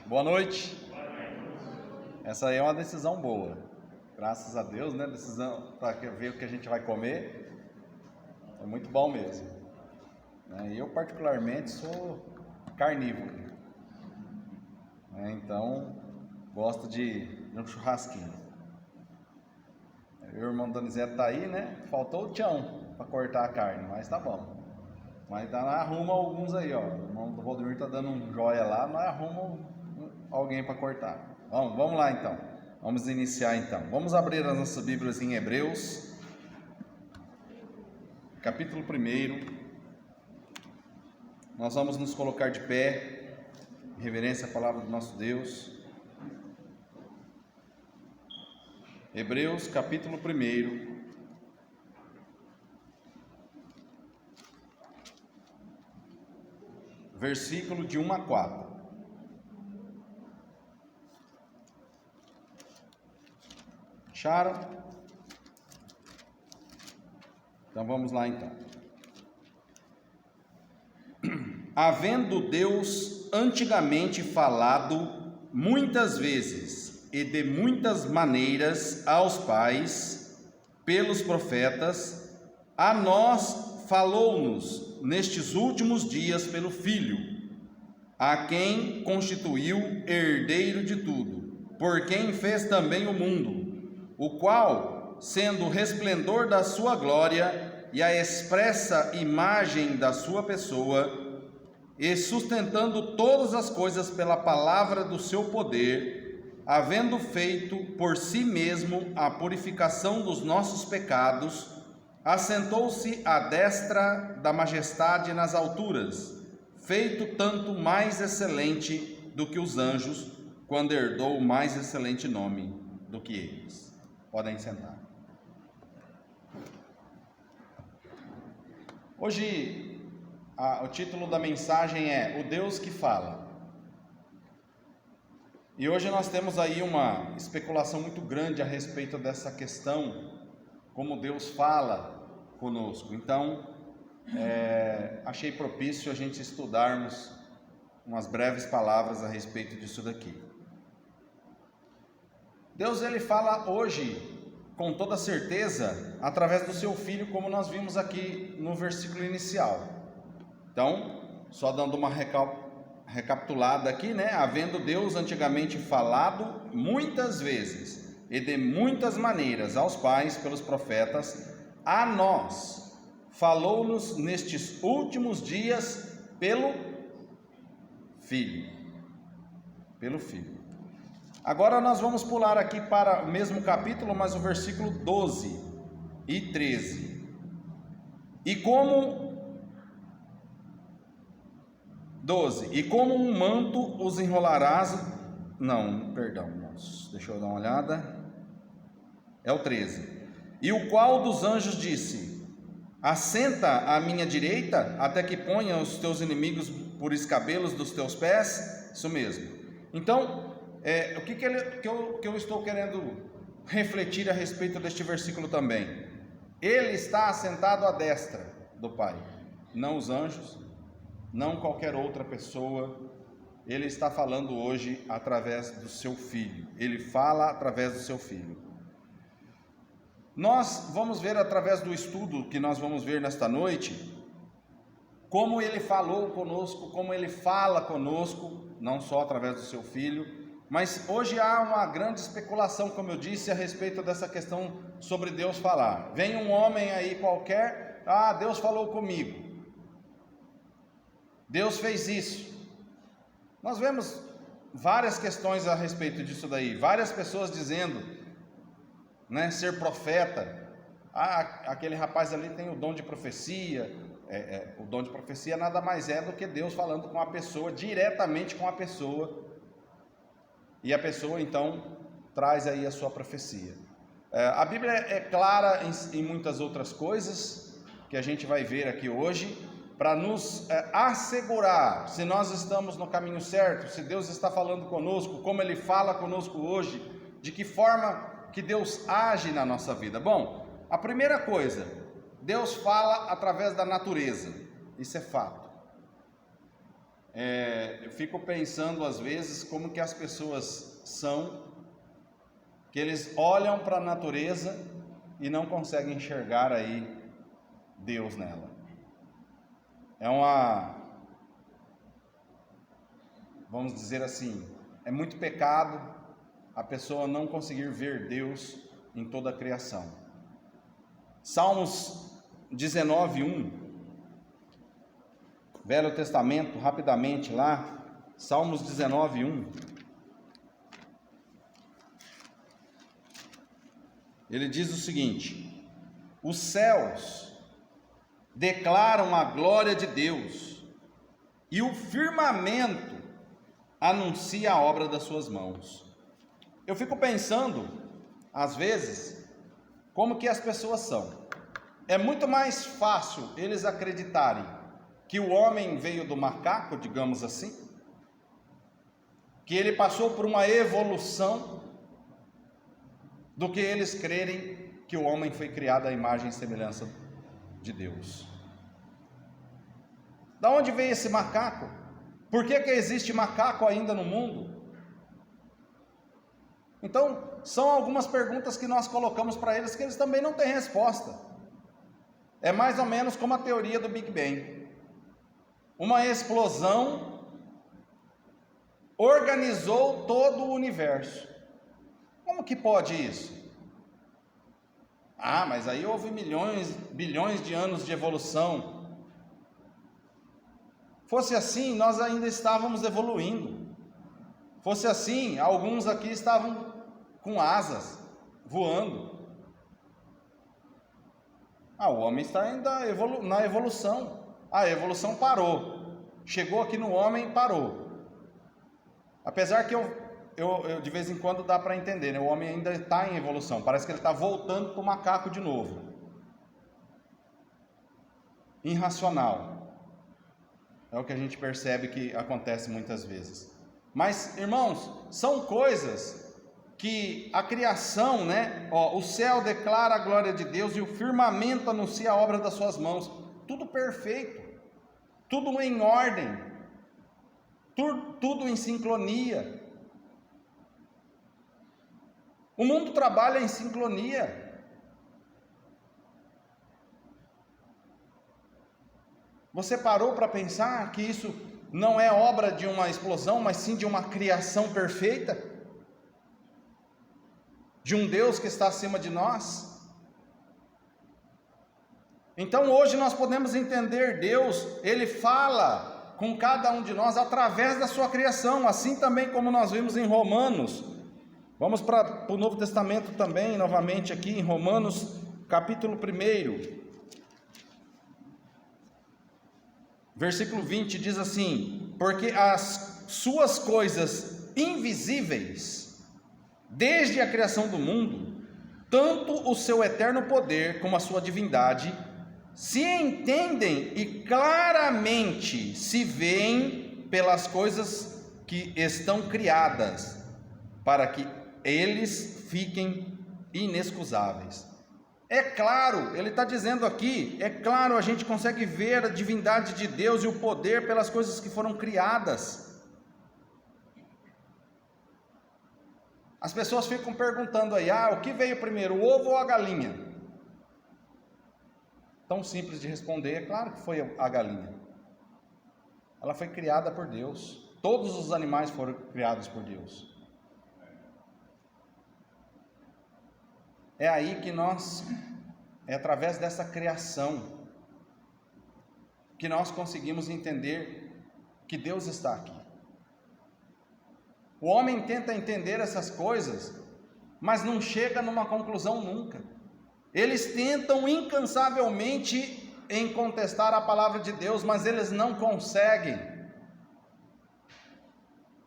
Boa noite. Essa aí é uma decisão boa. Graças a Deus, né? Decisão para ver o que a gente vai comer. É muito bom mesmo. Eu particularmente sou carnívoro. Então gosto de um churrasquinho. O irmão Donizete tá aí, né? Faltou o tchão para cortar a carne, mas tá bom. Mas arruma alguns aí, ó. O irmão do Rodrigo tá dando um joia lá, nós arruma alguém para cortar. Vamos lá então. Vamos iniciar então. Vamos abrir as nossas Bíblias em Hebreus, capítulo 1. Nós vamos nos colocar de pé, em reverência à palavra do nosso Deus. Hebreus, capítulo 1. Versículo de 1 a 4. Acharam? Então vamos lá então. Havendo Deus antigamente falado muitas vezes e de muitas maneiras aos pais, pelos profetas, a nós falou-nos nestes últimos dias pelo Filho, a quem constituiu herdeiro de tudo, por quem fez também o mundo, o qual, sendo o resplendor da sua glória e a expressa imagem da sua pessoa, e sustentando todas as coisas pela palavra do seu poder, havendo feito por si mesmo a purificação dos nossos pecados, assentou-se à destra da majestade nas alturas, feito tanto mais excelente do que os anjos, quando herdou o mais excelente nome do que eles. Podem sentar. Hoje, o título da mensagem é O Deus que Fala. E hoje nós temos aí uma especulação muito grande a respeito dessa questão, como Deus fala conosco. Então, achei propício a gente estudarmos umas breves palavras a respeito disso daqui. Deus, ele fala hoje, com toda certeza, através do seu Filho, como nós vimos aqui no versículo inicial. Então, só dando uma recapitulada aqui, né? Havendo Deus antigamente falado muitas vezes e de muitas maneiras aos pais pelos profetas, a nós falou-nos nestes últimos dias pelo Filho. Pelo Filho. Agora nós vamos pular aqui para o mesmo capítulo, mas o versículo 12 e 13. E como um manto os enrolarás. Deixa eu dar uma olhada. É o 13. E o qual dos anjos disse: Assenta à minha direita, até que ponha os teus inimigos por escabelos dos teus pés. Isso mesmo. Então, o que eu estou querendo refletir a respeito deste versículo também? Ele está assentado à destra do Pai, não os anjos, não qualquer outra pessoa. Ele está falando hoje através do seu Filho. Ele fala através do seu Filho. Nós vamos ver através do estudo que nós vamos ver nesta noite, como ele falou conosco, como ele fala conosco, não só através do seu Filho, mas hoje há uma grande especulação, como eu disse, a respeito dessa questão sobre Deus falar. Vem um homem aí qualquer, Deus falou comigo, Deus fez isso. Nós vemos várias questões a respeito disso daí, várias pessoas dizendo, ser profeta. Aquele rapaz ali tem o dom de profecia. O dom de profecia nada mais é do que Deus falando com a pessoa, diretamente com a pessoa, e a pessoa então traz aí a sua profecia. A Bíblia é clara em muitas outras coisas que a gente vai ver aqui hoje, para nos assegurar se nós estamos no caminho certo, se Deus está falando conosco, como Ele fala conosco hoje, de que forma que Deus age na nossa vida. Bom, a primeira coisa, Deus fala através da natureza, isso é fato. eu fico pensando às vezes como que as pessoas são, que eles olham para a natureza e não conseguem enxergar aí Deus nela. Vamos dizer assim, é muito pecado a pessoa não conseguir ver Deus em toda a criação. Salmos 19:1, Velho Testamento, rapidamente lá, Salmos 19:1. Ele diz o seguinte: os céus declaram a glória de Deus, e o firmamento anuncia a obra das suas mãos. Eu fico pensando, às vezes, como que as pessoas são. É muito mais fácil eles acreditarem que o homem veio do macaco, digamos assim, que ele passou por uma evolução, do que eles crerem que o homem foi criado à imagem e semelhança de Deus. Da onde veio esse macaco? Por que existe macaco ainda no mundo? Então, são algumas perguntas que nós colocamos para eles que eles também não têm resposta. É mais ou menos como a teoria do Big Bang. Uma explosão organizou todo o universo. Como que pode isso? Mas aí houve bilhões de anos de evolução. Fosse assim, nós ainda estávamos evoluindo. Fosse assim, alguns aqui estavam com asas, voando. O homem está ainda na evolução. A evolução parou. Chegou aqui no homem e parou. Apesar que eu de vez em quando dá para entender, né? O homem ainda está em evolução. Parece que ele está voltando para o macaco de novo. Irracional. É o que a gente percebe que acontece muitas vezes. Mas, irmãos, são coisas que a criação, né? O céu declara a glória de Deus e o firmamento anuncia a obra das suas mãos. Tudo perfeito, tudo em ordem, tudo em sincronia. O mundo trabalha em sincronia. Você parou para pensar que isso não é obra de uma explosão, mas sim de uma criação perfeita? De um Deus que está acima de nós? Então hoje nós podemos entender Deus, Ele fala com cada um de nós através da sua criação, assim também como nós vimos em Romanos. Vamos para o Novo Testamento também, novamente aqui em Romanos, capítulo 1, versículo 20, diz assim: porque as suas coisas invisíveis, desde a criação do mundo, tanto o seu eterno poder como a sua divindade, se entendem e claramente se veem pelas coisas que estão criadas, para que eles fiquem inexcusáveis. É claro, ele está dizendo aqui, é claro, a gente consegue ver a divindade de Deus e o poder pelas coisas que foram criadas. As pessoas ficam perguntando aí, o que veio primeiro, o ovo ou a galinha? Tão simples de responder, é claro que foi a galinha. Ela foi criada por Deus, todos os animais foram criados por Deus. É aí que é através dessa criação, que nós conseguimos entender que Deus está aqui. O homem tenta entender essas coisas, mas não chega numa conclusão nunca. Eles tentam incansavelmente em contestar a palavra de Deus, mas eles não conseguem.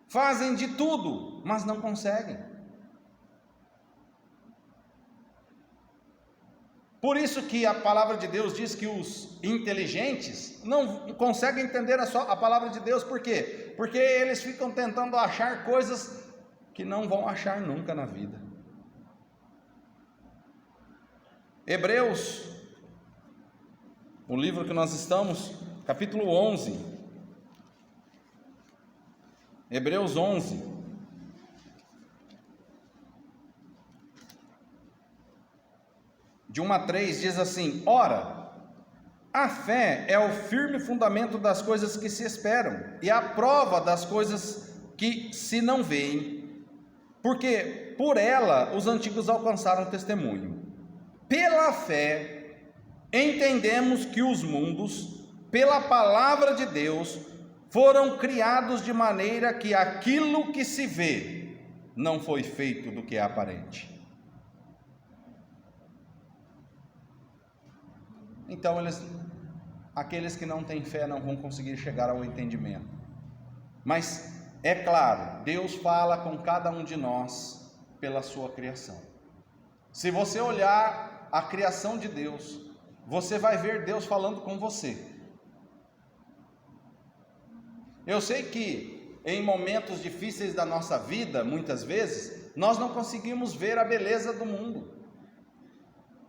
Fazem de tudo, mas não conseguem. Por isso que a palavra de Deus diz que os inteligentes não conseguem entender a palavra de Deus. Por quê? Porque eles ficam tentando achar coisas que não vão achar nunca na vida. Hebreus, o livro que nós estamos, capítulo 11. Hebreus 11. De 1 a 3 diz assim: Ora, a fé é o firme fundamento das coisas que se esperam e a prova das coisas que se não veem, porque por ela os antigos alcançaram testemunho. Pela fé entendemos que os mundos, pela palavra de Deus, foram criados de maneira que aquilo que se vê não foi feito do que é aparente. Então aqueles que não têm fé não vão conseguir chegar ao entendimento. Mas é claro, Deus fala com cada um de nós pela sua criação. Se você olhar a criação de Deus, você vai ver Deus falando com você. Eu sei que em momentos difíceis da nossa vida, muitas vezes, nós não conseguimos ver a beleza do mundo.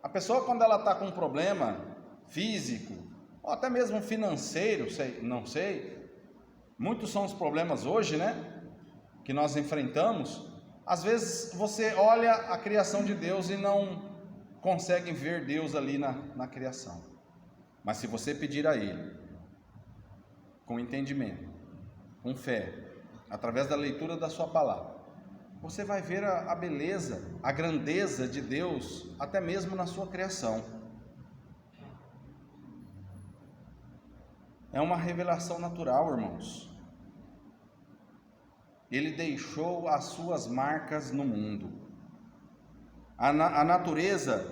A pessoa, quando ela está com um problema físico, ou até mesmo financeiro, não sei, muitos são os problemas hoje, né, que nós enfrentamos. Às vezes você olha a criação de Deus e não consegue ver Deus ali na criação. Mas se você pedir a Ele, com entendimento, com fé, através da leitura da sua palavra, você vai ver a beleza, a grandeza de Deus, até mesmo na sua criação. É uma revelação natural, irmãos. Ele deixou as suas marcas no mundo. A natureza,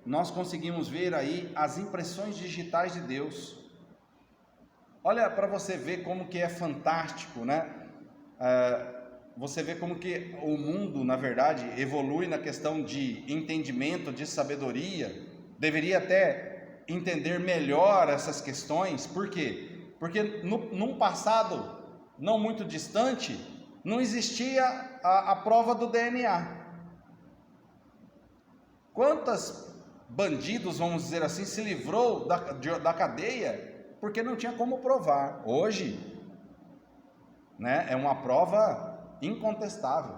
nós conseguimos ver aí as impressões digitais de Deus. Olha para você ver como que é fantástico, né? Você vê como que o mundo, na verdade, evolui na questão de entendimento, de sabedoria. Deveria até entender melhor essas questões. Por quê? Porque num passado não muito distante, não existia a prova do DNA. Quantos bandidos, vamos dizer assim, se livrou da cadeia porque não tinha como provar? Hoje, né, é uma prova incontestável.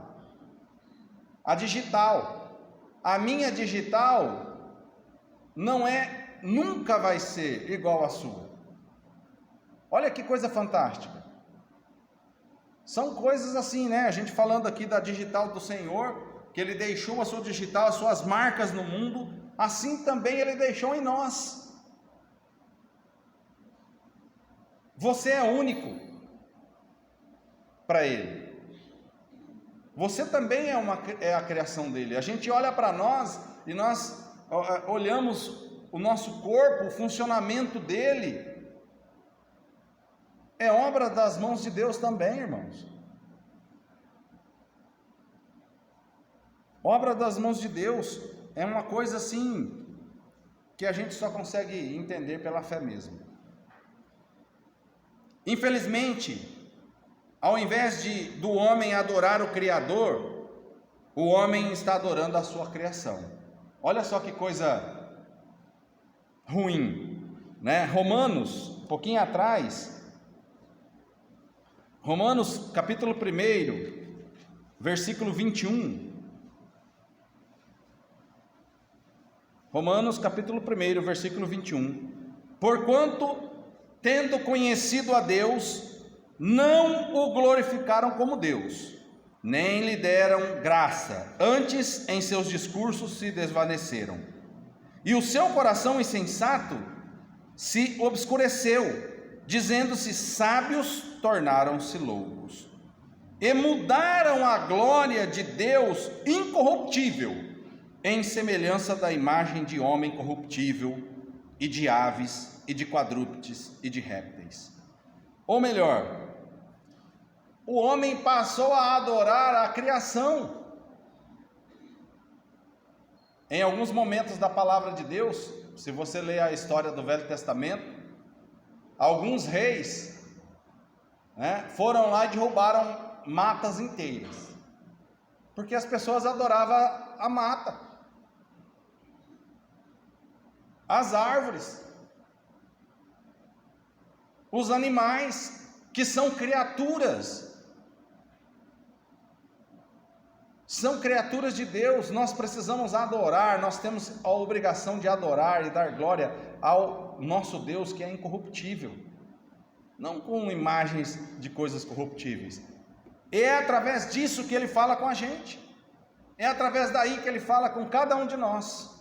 A digital, a minha digital nunca vai ser igual à sua. Olha que coisa fantástica. São coisas assim, né? A gente falando aqui da digital do Senhor, que Ele deixou a sua digital, as suas marcas no mundo, assim também Ele deixou em nós. Você é único para Ele. Você também é a criação dEle. A gente olha para nós e nós olhamos o nosso corpo, o funcionamento dele. É obra das mãos de Deus também, irmãos. Obra das mãos de Deus é uma coisa assim que a gente só consegue entender pela fé mesmo. Infelizmente, ao invés do homem adorar o Criador, o homem está adorando a sua criação. Olha só que coisa ruim, né? Romanos, um pouquinho atrás, Romanos capítulo 1, versículo 21. Romanos capítulo 1, versículo 21. Porquanto, tendo conhecido a Deus, não o glorificaram como Deus, nem lhe deram graça, antes em seus discursos se desvaneceram. E o seu coração insensato se obscureceu, dizendo-se sábios, tornaram-se loucos, e mudaram a glória de Deus incorruptível, em semelhança da imagem de homem corruptível, e de aves, e de quadrúpedes, e de répteis. Ou melhor, o homem passou a adorar a criação. Em alguns momentos da palavra de Deus, se você ler a história do Velho Testamento, alguns reis, né, foram lá e derrubaram matas inteiras, porque as pessoas adoravam a mata, as árvores, os animais, que são criaturas são criaturas de Deus, nós precisamos adorar, nós temos a obrigação de adorar e dar glória ao nosso Deus que é incorruptível, não com imagens de coisas corruptíveis. É através disso que Ele fala com a gente, é através daí que Ele fala com cada um de nós.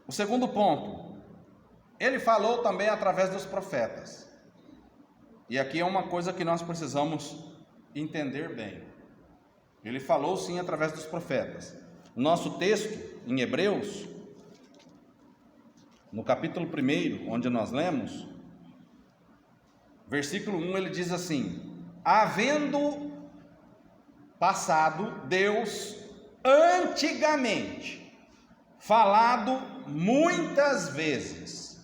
O segundo ponto, Ele falou também através dos profetas. E aqui é uma coisa que nós precisamos entender bem. Ele falou sim através dos profetas. O nosso texto em Hebreus, no capítulo 1, onde nós lemos, versículo 1, ele diz assim: havendo passado Deus antigamente falado muitas vezes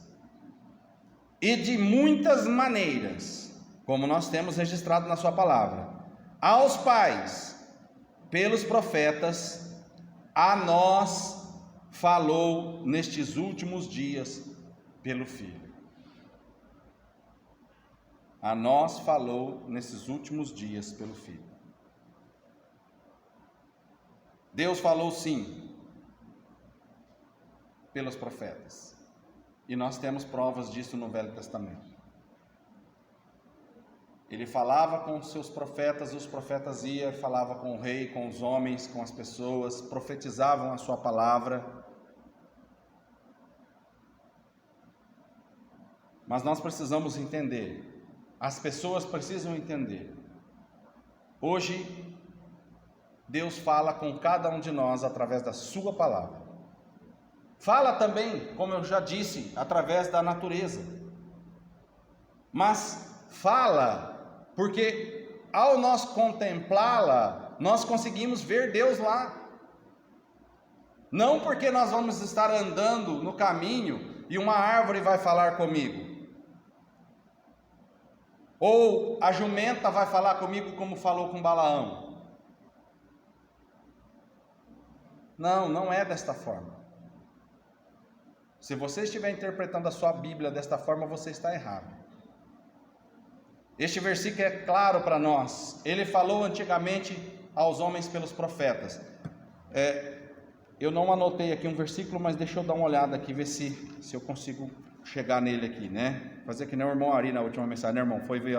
e de muitas maneiras, como nós temos registrado na sua palavra, aos pais, pelos profetas, a nós falou nestes últimos dias pelo Filho. A nós falou nesses últimos dias pelo Filho. Deus falou sim pelos profetas. E nós temos provas disso no Velho Testamento. Ele falava com os seus profetas, os profetas iam, falava com o rei, com os homens, com as pessoas, profetizavam a sua palavra. Mas nós precisamos entender, as pessoas precisam entender. Hoje, Deus fala com cada um de nós através da sua palavra. Fala também, como eu já disse, através da natureza. Mas fala porque ao nós contemplá-la, nós conseguimos ver Deus lá. Não porque nós vamos estar andando no caminho e uma árvore vai falar comigo, ou a jumenta vai falar comigo como falou com Balaão. Não, não é desta forma. Se você estiver interpretando a sua Bíblia desta forma, você está errado. Este versículo é claro para nós. Ele falou antigamente aos homens pelos profetas. Eu não anotei aqui um versículo, mas deixa eu dar uma olhada aqui, ver se eu consigo chegar nele aqui, né? Fazer que nem o irmão Ari na última mensagem, né, irmão? Foi ver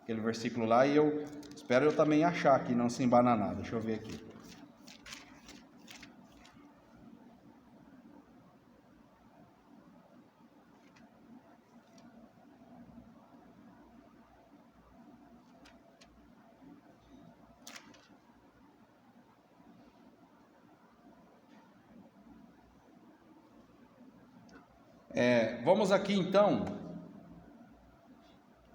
aquele versículo lá e eu espero eu também achar aqui, não se embananar. Deixa eu ver aqui. Vamos aqui então,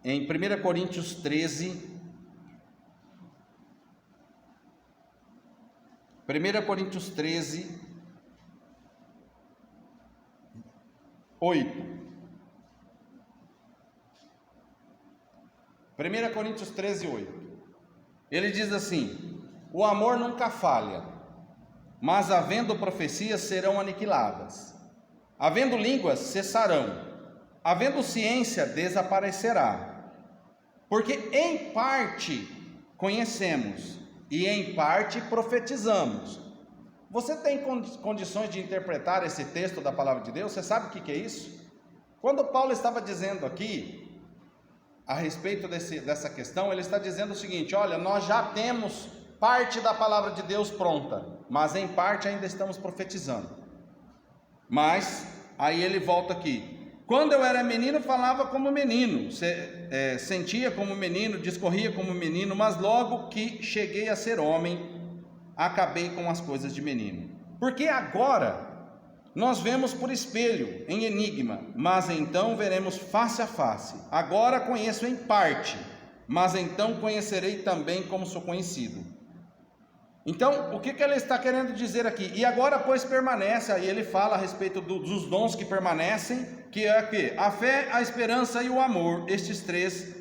em 1 Coríntios 13, 1 Coríntios 13, 8. 1 Coríntios 13, 8. Ele diz assim: o amor nunca falha, mas havendo profecias serão aniquiladas. Havendo línguas, cessarão. Havendo ciência, desaparecerá. Porque em parte conhecemos e em parte profetizamos. Você tem condições de interpretar esse texto da palavra de Deus? Você sabe o que é isso? Quando Paulo estava dizendo aqui, a respeito dessa questão, ele está dizendo o seguinte: olha, nós já temos parte da palavra de Deus pronta, mas em parte ainda estamos profetizando. Mas, aí ele volta aqui: quando eu era menino, falava como menino, sentia como menino, discorria como menino, mas logo que cheguei a ser homem, acabei com as coisas de menino. Porque agora nós vemos por espelho, em enigma, mas então veremos face a face. Agora conheço em parte, mas então conhecerei também como sou conhecido. Então, o que ele está querendo dizer aqui? E agora, pois, permanece, aí ele fala a respeito dos dons que permanecem, que é o quê? A fé, a esperança e o amor, estes três,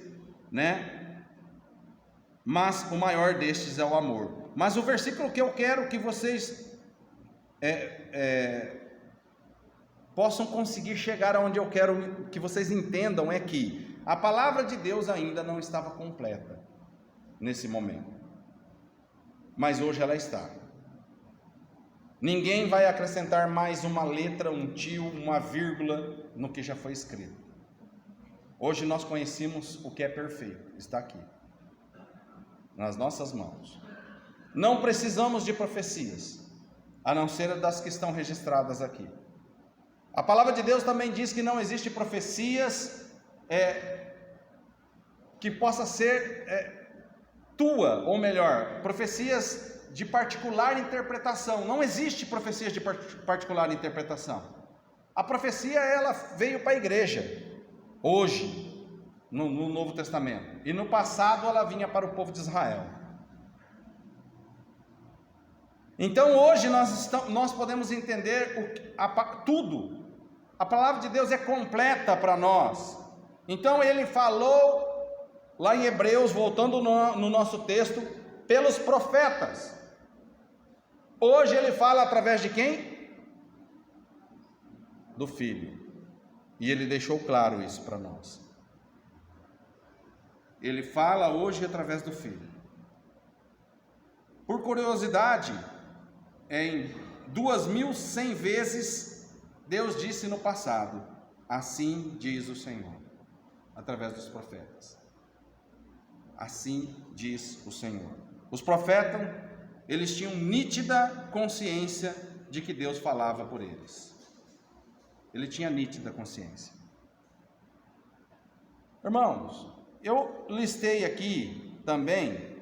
né? Mas o maior destes é o amor. Mas o versículo que eu quero que vocês possam conseguir chegar aonde eu quero que vocês entendam é que A palavra de Deus ainda não estava completa nesse momento, mas hoje ela está. Ninguém vai acrescentar mais uma letra, um tio, uma vírgula no que já foi escrito. Hoje nós conhecemos o que é perfeito, está aqui, nas nossas mãos. Não precisamos de profecias, a não ser das que estão registradas aqui. A palavra de Deus também diz que não existe profecias que possa ser tua, ou melhor, profecias de particular interpretação. Não existe profecias de particular interpretação. A profecia, ela veio para a igreja, hoje, no Novo Testamento, e no passado ela vinha para o povo de Israel. Então hoje nós podemos entender tudo. A palavra de Deus é completa para nós. Então ele falou lá em Hebreus, voltando no nosso texto, pelos profetas. Hoje ele fala através de quem? Do Filho. E ele deixou claro isso para nós. Ele fala hoje através do Filho. Por curiosidade, em 2100 vezes Deus disse no passado: assim diz o Senhor, através dos profetas. Assim diz o Senhor. Os profetas, eles tinham nítida consciência de que Deus falava por eles. Ele tinha nítida consciência. Irmãos, eu listei aqui também,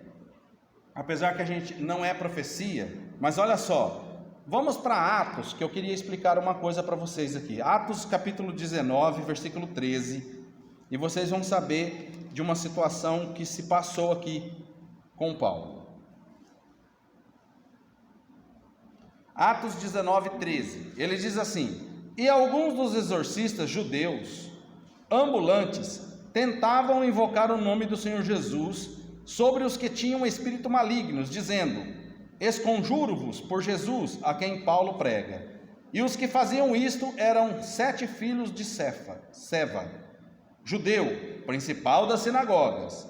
apesar que a gente não é profecia, mas olha só, vamos para Atos, que eu queria explicar uma coisa para vocês aqui. Atos capítulo 19, versículo 13, e vocês vão saber de uma situação que se passou aqui com Paulo. Atos 19, 13, ele diz assim: e alguns dos exorcistas judeus ambulantes tentavam invocar o nome do Senhor Jesus sobre os que tinham espírito malignos, dizendo: esconjuro-vos por Jesus, a quem Paulo prega. E os que faziam isto eram 7 filhos de Seva, judeu, principal das sinagogas.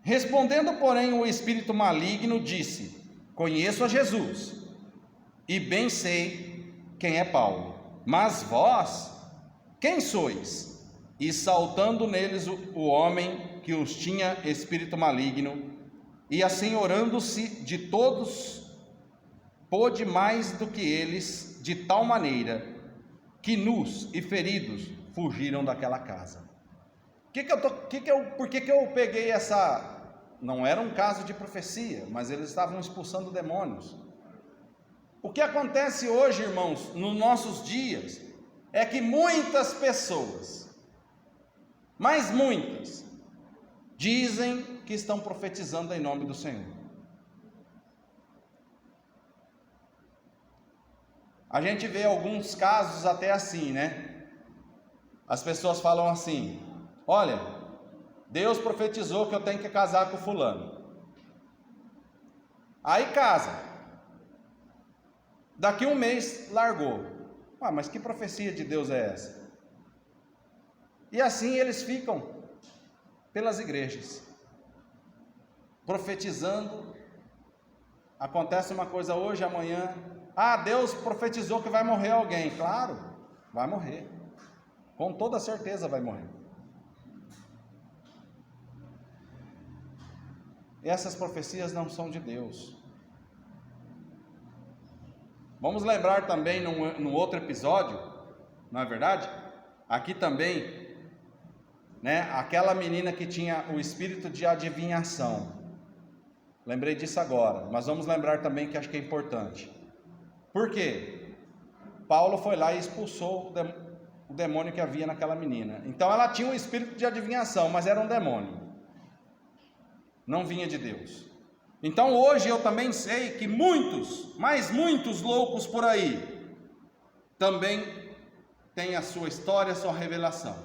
Respondendo, porém, o espírito maligno disse: conheço a Jesus, e bem sei quem é Paulo, mas vós, quem sois? E saltando neles o homem que os tinha espírito maligno, e assenhorando-se de todos, pôde mais do que eles, de tal maneira que nus e feridos fugiram daquela casa. Por que eu peguei essa? Não era um caso de profecia, mas eles estavam expulsando demônios. O que acontece hoje, irmãos, nos nossos dias, é que muitas pessoas, mas muitas, dizem que estão profetizando em nome do Senhor. A gente vê alguns casos até assim, né? As pessoas falam assim: olha, Deus profetizou que eu tenho que casar com fulano. Aí casa. Daqui um mês largou. Mas que profecia de Deus é essa? E assim eles ficam pelas igrejas, profetizando. Acontece uma coisa hoje, amanhã, Deus profetizou que vai morrer alguém. Claro, vai morrer, com toda certeza vai morrer. Essas profecias não são de Deus. Vamos lembrar também no outro episódio, não é verdade? Aqui também, né? Aquela menina que tinha o espírito de adivinhação. Lembrei disso agora, mas vamos lembrar também que acho que é importante. Por quê? Paulo foi lá e expulsou o demônio que havia naquela menina. Então ela tinha um espírito de adivinhação, mas era um demônio. Não vinha de Deus. Então hoje eu também sei que muitos, mas muitos loucos por aí, também têm a sua história, a sua revelação.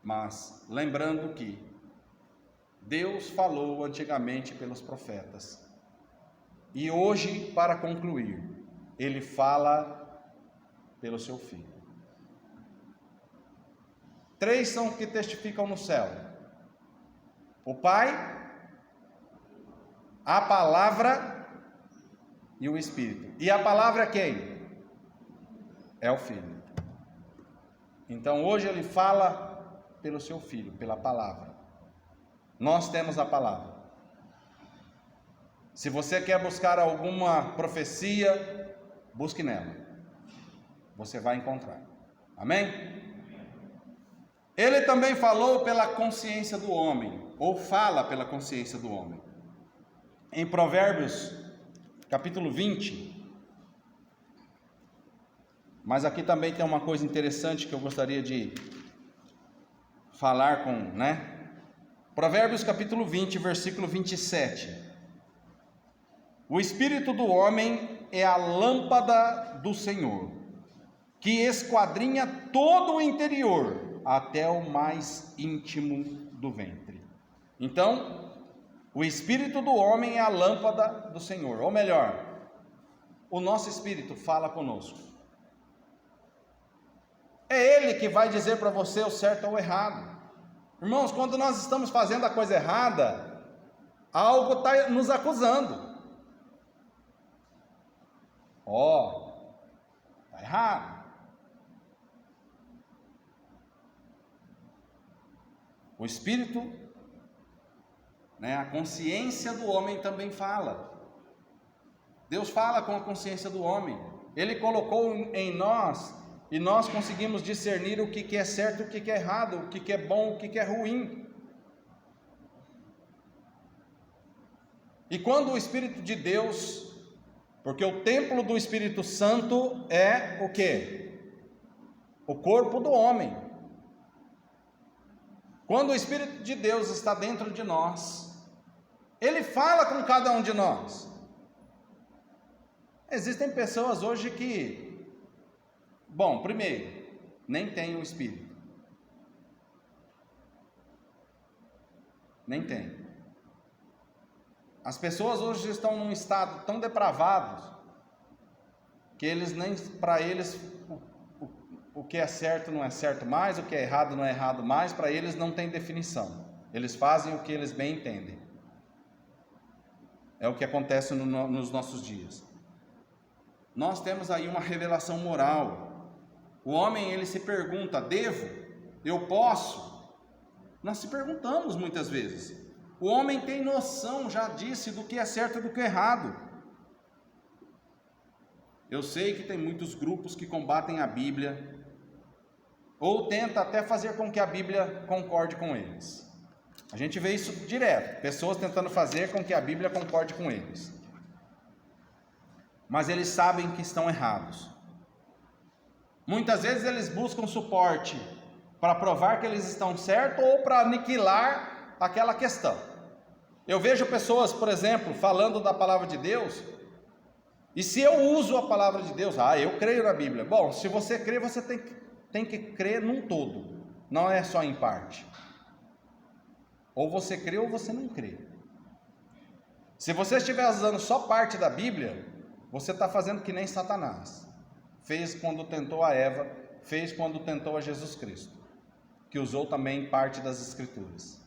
Mas lembrando que Deus falou antigamente pelos profetas. E hoje, para concluir, Ele fala pelo seu Filho. Três são que testificam no céu: o Pai, a Palavra e o Espírito. E a palavra é quem? É o Filho. Então hoje ele fala pelo seu Filho, pela palavra. Nós temos a palavra. Se você quer buscar alguma profecia, busque nela. Você vai encontrar. Amém? Ele também falou pela consciência do homem, ou fala pela consciência do homem. Em Provérbios, capítulo 20. Mas aqui também tem uma coisa interessante que eu gostaria de falar Provérbios capítulo 20, versículo 27. O espírito do homem é a lâmpada do Senhor, que esquadrinha todo o interior, até o mais íntimo do ventre. Então, o espírito do homem é a lâmpada do Senhor, ou melhor, o nosso espírito fala conosco. É ele que vai dizer para você o certo ou o errado. Irmãos, quando nós estamos fazendo a coisa errada, algo está nos acusando. Está errado. O espírito, a consciência do homem também fala. Deus fala com a consciência do homem. Ele colocou em nós, e nós conseguimos discernir o que é certo, o que é errado, o que é bom, o que é ruim. E quando o Espírito de Deus, porque o templo do Espírito Santo é o quê? O corpo do homem. Quando o Espírito de Deus está dentro de nós, ele fala com cada um de nós. Existem pessoas hoje que, primeiro, nem tem o Espírito. Nem tem. As pessoas hoje estão num estado tão depravado que para eles o que é certo não é certo mais, o que é errado não é errado mais, para eles não tem definição. Eles fazem o que eles bem entendem. É o que acontece nos nossos dias. Nós temos aí uma revelação moral. O homem, ele se pergunta: devo? Eu posso? Nós se perguntamos muitas vezes. O homem tem noção, já disse, do que é certo e do que é errado. Eu sei que tem muitos grupos que combatem a Bíblia, ou tenta até fazer com que a Bíblia concorde com eles. A gente vê isso direto, pessoas tentando fazer com que a Bíblia concorde com eles. Mas eles sabem que estão errados. Muitas vezes eles buscam suporte para provar que eles estão certos ou para aniquilar aquela questão. Eu vejo pessoas, por exemplo, falando da palavra de Deus, e se eu uso a palavra de Deus, eu creio na Bíblia. Bom, se você crê, você tem que crer num todo, não é só em parte. Ou você crê ou você não crê. Se você estiver usando só parte da Bíblia, você está fazendo que nem Satanás fez quando tentou a Eva, fez quando tentou a Jesus Cristo, que usou também parte das Escrituras.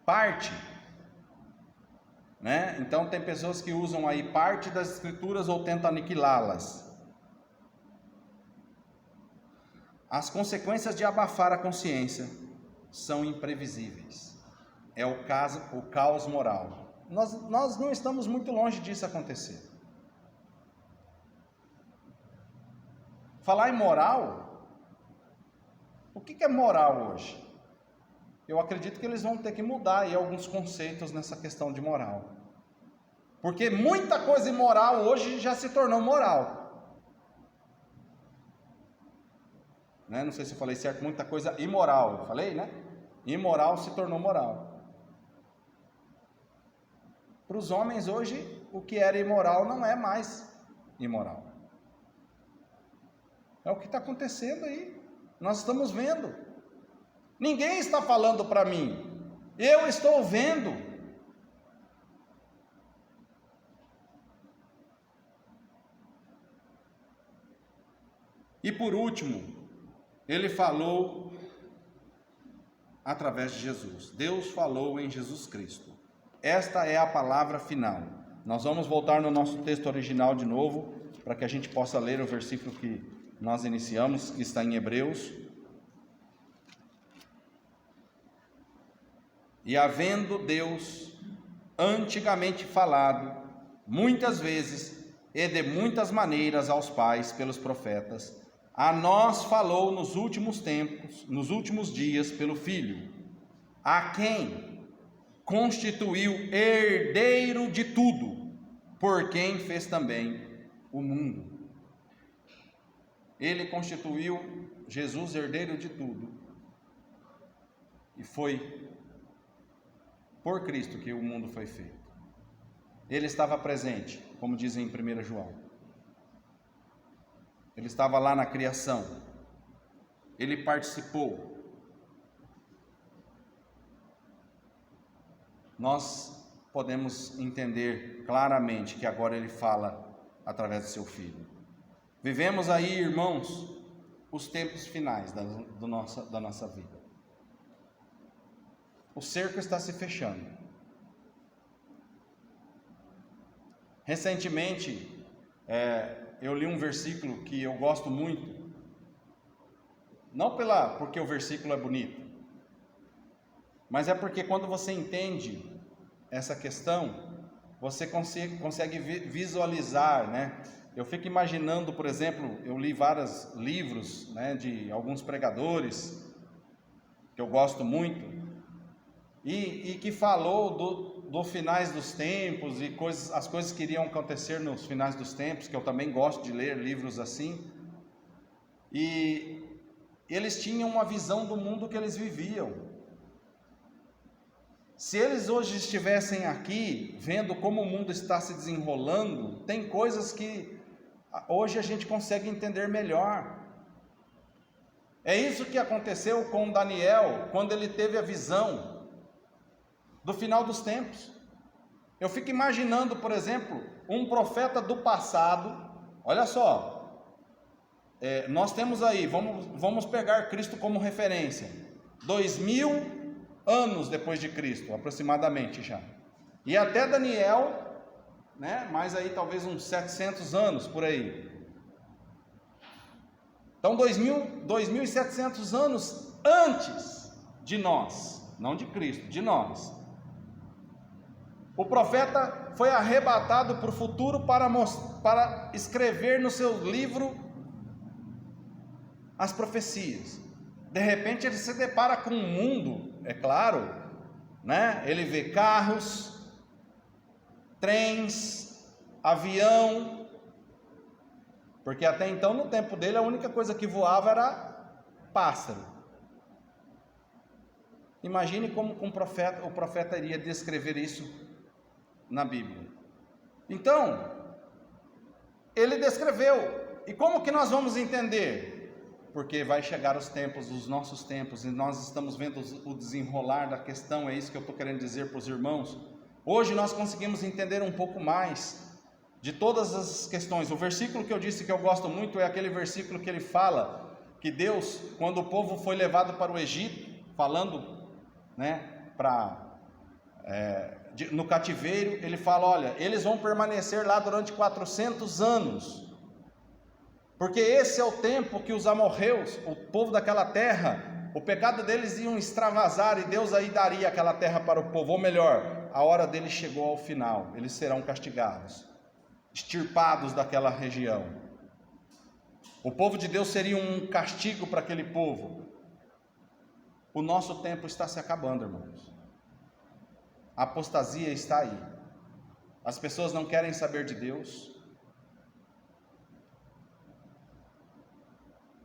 Parte, Então tem pessoas que usam aí parte das Escrituras ou tentam aniquilá-las. As consequências de abafar a consciência são imprevisíveis. É o caos moral. Nós não estamos muito longe disso acontecer. Falar em moral, o que é moral hoje? Eu acredito que eles vão ter que mudar aí alguns conceitos nessa questão de moral. Porque muita coisa imoral hoje já se tornou moral. Não sei se eu falei certo, muita coisa imoral, eu falei, Imoral se tornou moral. Para os homens hoje, o que era imoral não é mais imoral. É o que está acontecendo aí. Nós estamos vendo. Ninguém está falando para mim. Eu estou vendo. E por último, ele falou através de Jesus. Deus falou em Jesus Cristo. Esta é a palavra final. Nós vamos voltar no nosso texto original de novo, para que a gente possa ler o versículo que nós iniciamos, que está em Hebreus. E havendo Deus antigamente falado, muitas vezes e de muitas maneiras aos pais pelos profetas, a nós falou nos últimos tempos, nos últimos dias pelo Filho, a quem constituiu herdeiro de tudo, por quem fez também o mundo. Ele constituiu Jesus herdeiro de tudo, e foi por Cristo que o mundo foi feito. Ele estava presente, como dizem em 1 João. Ele estava lá na criação. Ele participou. Nós podemos entender claramente que agora ele fala através de seu Filho. Vivemos aí, irmãos, os tempos finais da nossa vida. O cerco está se fechando. Recentemente, eu li um versículo que eu gosto muito, não porque o versículo é bonito, mas é porque quando você entende essa questão, você consegue visualizar, né? Eu fico imaginando, por exemplo, eu li vários livros, né, de alguns pregadores, que eu gosto muito, e que falou do finais dos tempos e as coisas que iriam acontecer nos finais dos tempos, que eu também gosto de ler livros assim, e eles tinham uma visão do mundo que eles viviam. Se eles hoje estivessem aqui, vendo como o mundo está se desenrolando, tem coisas que hoje a gente consegue entender melhor. É isso que aconteceu com Daniel, quando ele teve a visão do final dos tempos. Eu fico imaginando, por exemplo, um profeta do passado. Olha só, nós temos aí, vamos pegar Cristo como referência, 2000 anos depois de Cristo, aproximadamente já, e até Daniel, né, mais aí talvez uns 700 anos por aí. Então 2.700 anos antes de nós, não de Cristo, de nós, o profeta foi arrebatado para o futuro para escrever no seu livro as profecias. De repente ele se depara com um mundo, é claro, né? Ele vê carros, trens, avião, porque até então no tempo dele a única coisa que voava era pássaro. Imagine como o profeta iria descrever isso na Bíblia. Então, ele descreveu. E como que nós vamos entender? Porque vai chegar os tempos, os nossos tempos, e nós estamos vendo o desenrolar da questão. É isso que eu estou querendo dizer para os irmãos. Hoje nós conseguimos entender um pouco mais de todas as questões. O versículo que eu disse que eu gosto muito é aquele versículo que ele fala que Deus, quando o povo foi levado para o Egito, falando, né, no cativeiro, ele fala: olha, eles vão permanecer lá durante 400 anos, porque esse é o tempo que os amorreus, o povo daquela terra, o pecado deles iam extravasar, e Deus aí daria aquela terra para o povo, ou melhor, a hora deles chegou ao final, eles serão castigados, extirpados daquela região. O povo de Deus seria um castigo para aquele povo. O nosso tempo está se acabando, irmãos. A apostasia está aí. As pessoas não querem saber de Deus.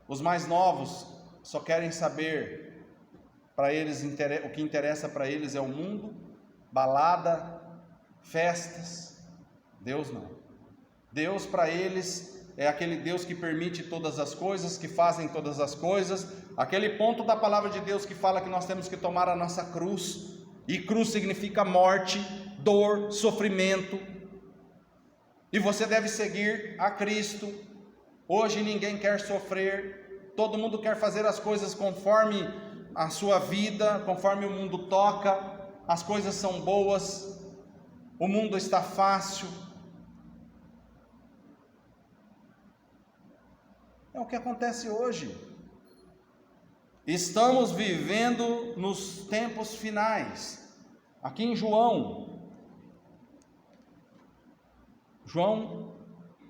Os mais novos só querem saber, para eles, o que interessa para eles é o mundo, balada, festas. Deus não. Deus para eles é aquele Deus que permite todas as coisas, que fazem todas as coisas, aquele ponto da palavra de Deus que fala que nós temos que tomar a nossa cruz. E cruz significa morte, dor, sofrimento. E você deve seguir a Cristo. Hoje ninguém quer sofrer, todo mundo quer fazer as coisas conforme a sua vida, conforme o mundo toca, as coisas são boas, o mundo está fácil. É o que acontece hoje. Estamos vivendo nos tempos finais. Aqui em João,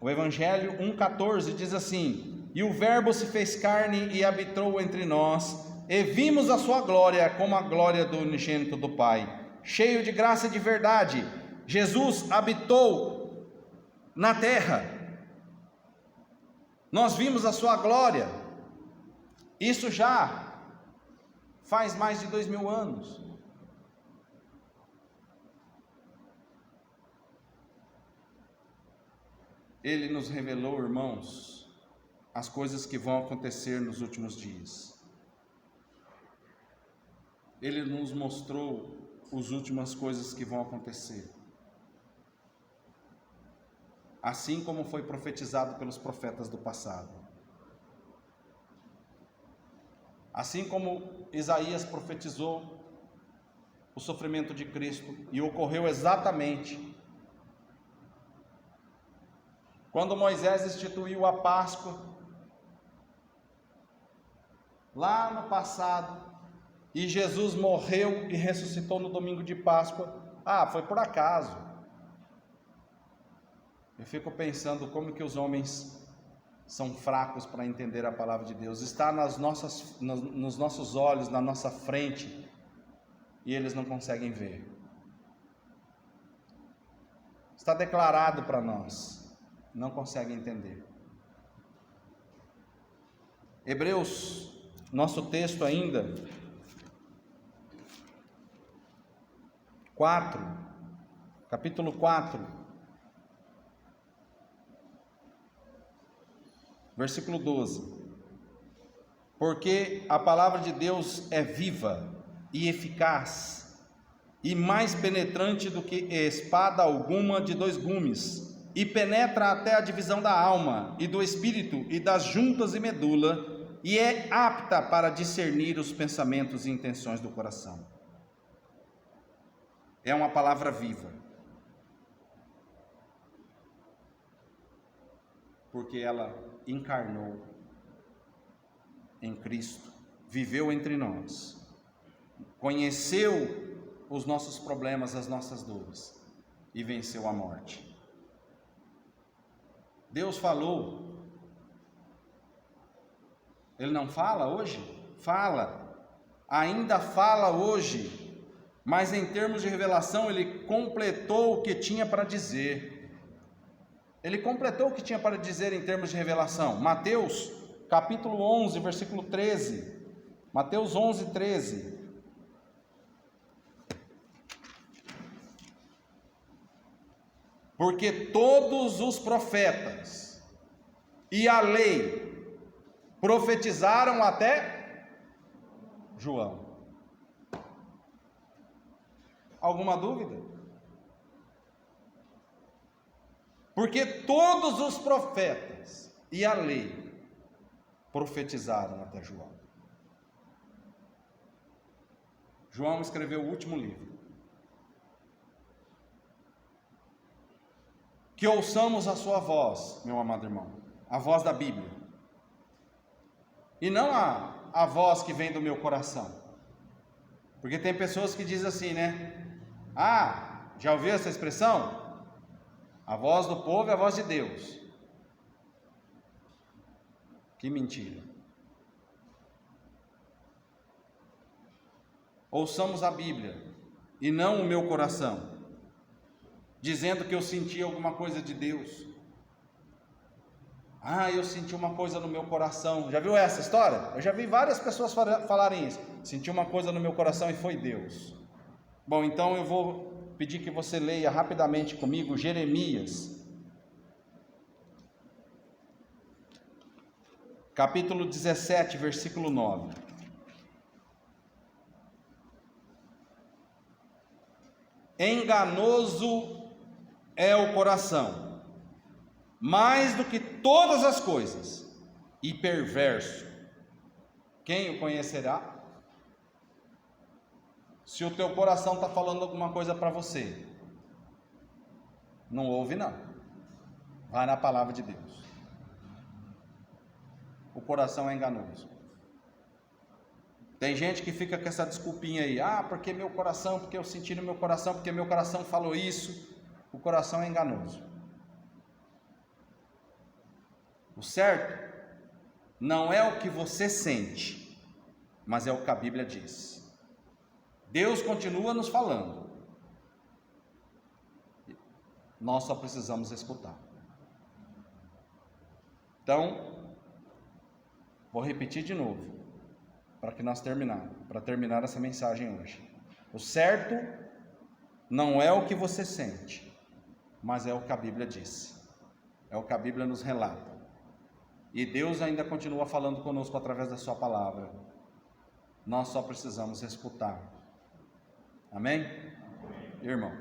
o Evangelho 1,14 diz assim: e o Verbo se fez carne e habitou entre nós, e vimos a sua glória como a glória do unigênito do Pai, cheio de graça e de verdade. Jesus habitou na terra, nós vimos a sua glória. Isso já faz mais de 2000 anos. Ele nos revelou, irmãos, as coisas que vão acontecer nos últimos dias. Ele nos mostrou as últimas coisas que vão acontecer. Assim como foi profetizado pelos profetas do passado. Assim como Isaías profetizou o sofrimento de Cristo, e ocorreu exatamente quando Moisés instituiu a Páscoa, lá no passado, e Jesus morreu e ressuscitou no domingo de Páscoa. Foi por acaso. Eu fico pensando como que os homens são fracos para entender a palavra de Deus. Está nos nossos olhos, na nossa frente, e eles não conseguem ver. Está declarado para nós, não conseguem entender. Hebreus, nosso texto ainda, capítulo 4, versículo 12: porque a palavra de Deus é viva e eficaz, e mais penetrante do que espada alguma de 2 gumes, e penetra até a divisão da alma e do espírito e das juntas e medula, e é apta para discernir os pensamentos e intenções do coração. É uma palavra viva, porque ela encarnou em Cristo, viveu entre nós, conheceu os nossos problemas, as nossas dores, e venceu a morte. Deus falou. Ele não fala hoje? Fala, ainda fala hoje, mas em termos de revelação ele completou o que tinha para dizer. Ele completou o que tinha para dizer em termos de revelação. Mateus capítulo 11, versículo 13. Mateus 11, 13. Porque todos os profetas e a lei profetizaram até João. Alguma dúvida? Porque todos os profetas e a lei profetizaram até João. João escreveu o último livro. Que ouçamos a sua voz, meu amado irmão, a voz da Bíblia, e não a voz que vem do meu coração. Porque tem pessoas que dizem assim, né? Já ouviu essa expressão? A voz do povo é a voz de Deus. Que mentira. Ouçamos a Bíblia e não o meu coração, dizendo que eu senti alguma coisa de Deus. Eu senti uma coisa no meu coração. Já viu essa história? Eu já vi várias pessoas falarem isso. Senti uma coisa no meu coração e foi Deus. Bom, então eu vou pedir que você leia rapidamente comigo Jeremias, capítulo 17, versículo 9. Enganoso é o coração, mais do que todas as coisas, e perverso. Quem o conhecerá? Se o teu coração está falando alguma coisa para você, não ouve não. Vai na palavra de Deus. O coração é enganoso. Tem gente que fica com essa desculpinha aí, porque meu coração, porque eu senti no meu coração, porque meu coração falou isso. O coração é enganoso. O certo não é o que você sente, mas é o que a Bíblia diz. Deus continua nos falando. Nós só precisamos escutar. Então, vou repetir de novo, para terminar essa mensagem hoje. O certo não é o que você sente, mas é o que a Bíblia diz. É o que a Bíblia nos relata. E Deus ainda continua falando conosco através da sua palavra. Nós só precisamos escutar. Amém? Irmão.